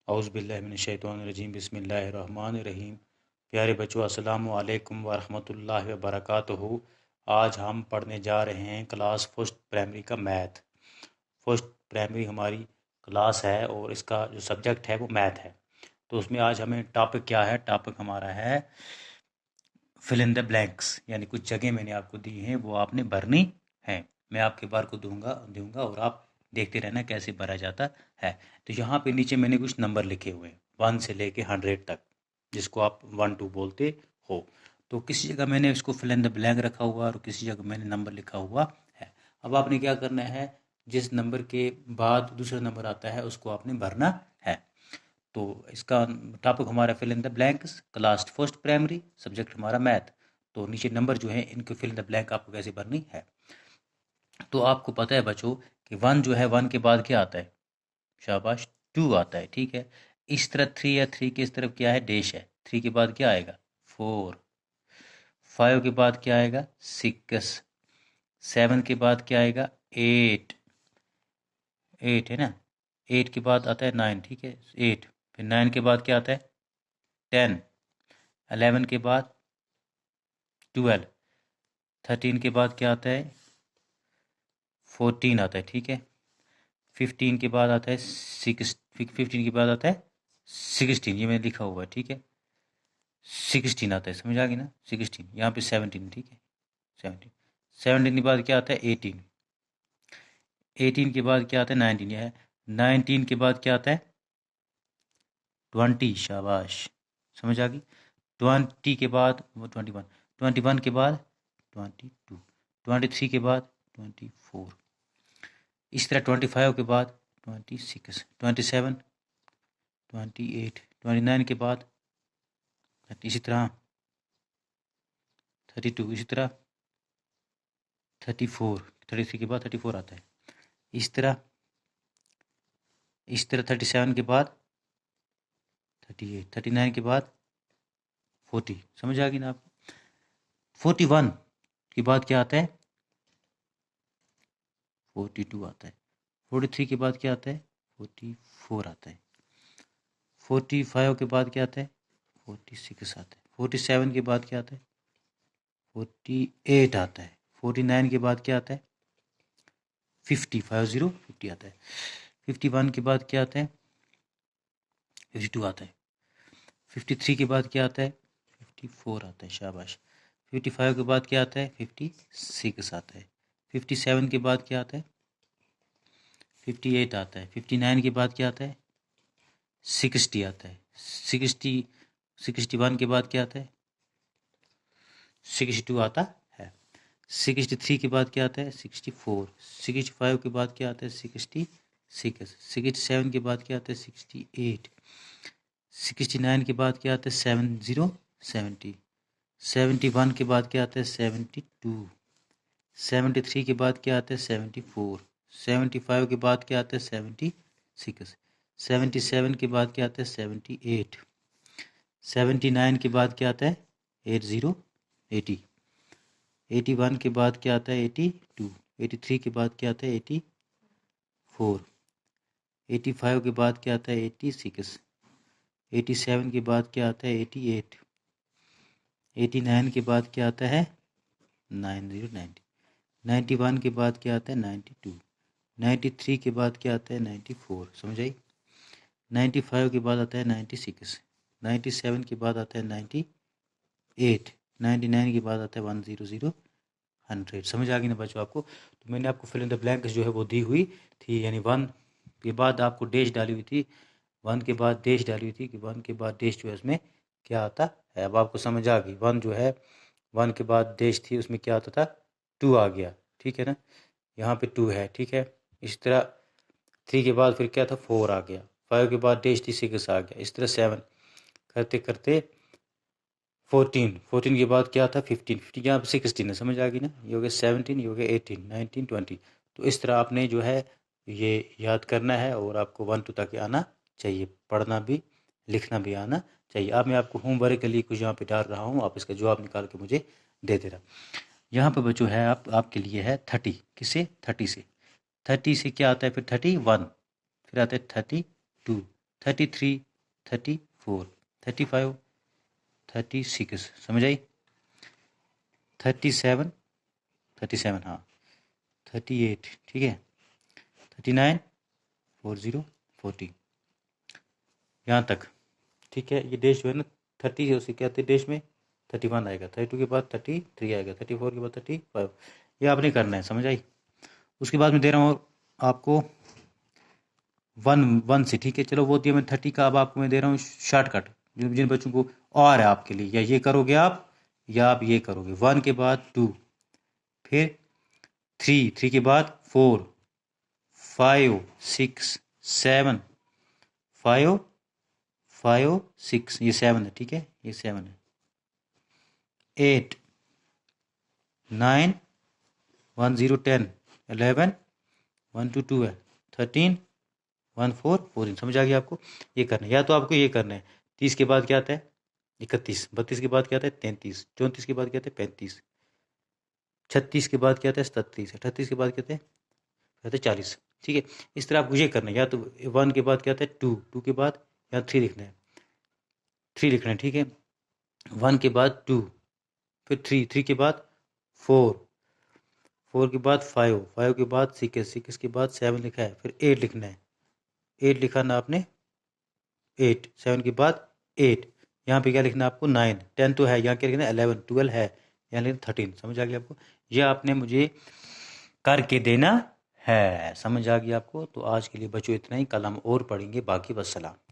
औज़ुबिल्लाहिमिनश्शैतानिर्रजीम बिस्मिल्लाहिर्रहमानिर्रहीम। प्यारे बच्चों, अस्सलामु अलैकुम वरहमतुल्लाहि वबरकातुहू। आज हम पढ़ने जा रहे हैं क्लास फर्स्ट प्राइमरी का मैथ। फर्स्ट प्राइमरी हमारी क्लास है और इसका जो सब्जेक्ट है वो मैथ है। तो उसमें आज हमें टॉपिक क्या है? टॉपिक हमारा है फिल इन द ब्लैंक्स, यानी कुछ जगह मैंने आपको दी हैं वो आपने भरनी है। मैं आपके बार को दूंगा और आप देखते रहना कैसे भरा जाता है। तो यहाँ पे नीचे मैंने कुछ नंबर लिखे हुए हैं 1 से लेके 100 तक, जिसको आप 1 2 बोलते हो। तो किसी जगह मैंने इसको फिल इन द ब्लैंक रखा हुआ और किसी जगह मैंने नंबर लिखा हुआ है। अब आपने क्या करना है, जिस नंबर के बाद दूसरा नंबर आता है उसको आपने भरना है। तो इसका टॉपिक हमारा fill in the blanks, class first primary, subject हमारा मैथ। तो नीचे नंबर जो है इनको फिल इन द ब्लैंक आपको कैसे भरनी है। तो आपको पता है बच्चों कि 1 जो है 1 के बाद क्या आता है? शाबाश, 2 आता है। ठीक है, इस तरह 3 या 3 के इस तरफ क्या है? डैश है। 3 के बाद क्या आएगा? 4। 5 के बाद क्या आएगा? 6। 7 के बाद क्या आएगा? 8 है ना। 8 के बाद आता है 9। ठीक है, 8। फिर 9 के बाद क्या आता है? 10। 11 के बाद 12। 13 के बाद क्या आता है? 14 आता है। ठीक है, 15 के बाद आता है 15 के बाद आता है 16। ये मैंने लिखा हुआ है। ठीक है, 16 आता है, समझ आ गई ना। 16 यहाँ पे 17। ठीक है, 17 के बाद क्या आता है? 18। 18 के बाद क्या आता है? 19। यह है 19 के बाद क्या आता है? 20। शाबाश, समझ आ गई। 20 के बाद 21। 21 के बाद 22। 23 के बाद 24। इस तरह 25 के बाद 26। 27, 28, 29 के बाद इसी तरह 32। इसी तरह 34। 33 के बाद 34 आता है। इस तरह 37 के बाद 38। 39 के बाद 40। समझ आ गई ना आपको। 41 के बाद क्या आता है? 42 आता है। 43 के बाद क्या आता है? 44 आता है। 45 के बाद क्या आता है? 46 आता है। 47 के बाद क्या आता है? 48 आता है। 49 के बाद क्या आता है? 50 आता है। 51 के बाद क्या आता है? 52 आता है। 53 के बाद क्या आता है? 54 आता है। शाबाश। 55 के बाद क्या आता है? 56 आता है। 57 के बाद क्या आता है? 58 आता है। 59 के बाद क्या आता है? 60 आता है। 61 के बाद क्या आता है? 62 आता है। 63 के बाद क्या आता है? 64। 65 के बाद क्या आता है? 66। 67 के बाद क्या आता है? 68। 69 के बाद क्या आता है? 70। 71 के बाद क्या आता है? 72। 73 के बाद क्या आता है? 74। 75 के बाद क्या आता है? 76। 77 के बाद क्या आता है? 78। 79 के बाद क्या आता है? 80। 81 के बाद क्या आता है? 82। 83 के बाद क्या आता है? 84। 85 के बाद क्या आता है? 86। 87 के बाद क्या आता है? 88। 89 के बाद क्या आता है? 90। 91 के बाद क्या आता है? 92। 93 के बाद क्या आता है? 94। समझ आई। 95 के बाद आता है 96। 97 के बाद आता है 98। 99 के बाद आता है 100। 100। समझ आ गई ना बच्चों आपको। तो मैंने आपको फिल इन द ब्लैंक्स जो है वो दी हुई थी, यानी 1 के बाद आपको डैश डाली हुई थी, 1 के बाद डैश डाली हुई थी कि 1 के बाद डैश जो है उसमें क्या आता है। अब आपको समझ आ गई। 1 जो है 1 के बाद डैश थी उसमें क्या आता था? 2 आ गया। ठीक है ना, यहाँ पे 2 है। ठीक है, इस तरह 3 के बाद फिर क्या था? 4 आ गया। 5 के बाद डैश थी 6 आ गया। इस तरह 7 करते करते 14 के बाद क्या था? 15 यहाँ पे 16 है। समझ आ गई ना। ये हो गया 17, ये हो गया 18, 19, 20। तो इस तरह आपने जो है ये याद करना है और आपको 1 2 तक आना चाहिए। पढ़ना भी लिखना भी आना चाहिए। अब मैं आपको होमवर्क के लिए कुछ यहाँ पे डाल रहा हूँ, आप इसका जवाब निकाल के मुझे दे देना। यहाँ पे बच्चों है आपके लिए है 30। किससे? 30 से। 30 से क्या आता है? फिर 31, फिर आता है 32, 33, 34, 35, 36, समझ आई? 37, 37 हाँ, 38 ठीक है, 39, 40, 40 यहाँ तक ठीक है। ये डेश जो है ना 30 है, उसे क्या आते हैं डेश में 31 आएगा, 32 के बाद 33 आएगा, 34 के बाद 35, ये आपने करना है, समझ आई? उसके बाद मैं दे रहा हूँ आपको 1 से, ठीक है। चलो वो दिया मैं 30 का, अब आपको मैं दे रहा हूँ शॉर्टकट, जिन बच्चों को और है आपके लिए, या ये करोगे आप या आप ये करोगे। 1 के बाद 2, फिर 3 के बाद 4, 5 6 7, 5 5 6, ये 7 है ठीक है, ये 7 है, 8 9 1 0 10 11 1 2 2 है, 13 1 4 14, समझ आ गया आपको? ये करना है, या तो आपको ये करना है 30 के बाद क्या आता है 31, 32 के बाद क्या आता है 33, 34 के बाद क्या आता है 35, 36 के बाद क्या आता है 37, 38 के बाद क्या आता है 40, ठीक है। इस तरह आपको ये करना है, या तो 1 के बाद क्या आता है 2, 2 के बाद या 3 लिखना है, 3 लिखना है ठीक है। 1 के बाद 2, फिर 3 के बाद 4, 4 के बाद 5, 5 के बाद 6, 6 के बाद 7 लिखा है, फिर 8 लिखना है, 8 लिखा ना आपने, 8 7 के बाद 8, यहाँ पे क्या लिखना है आपको 9, 10 तो है, यहाँ क्या लिखना है 11, 12 है, यहाँ लिखना 13, समझ आ गया आपको? यह आपने मुझे करके देना है, समझ आ गया आपको? तो आज के लिए बच्चों इतना ही, कल हम और पढ़ेंगे बाकी। वस्सलाम।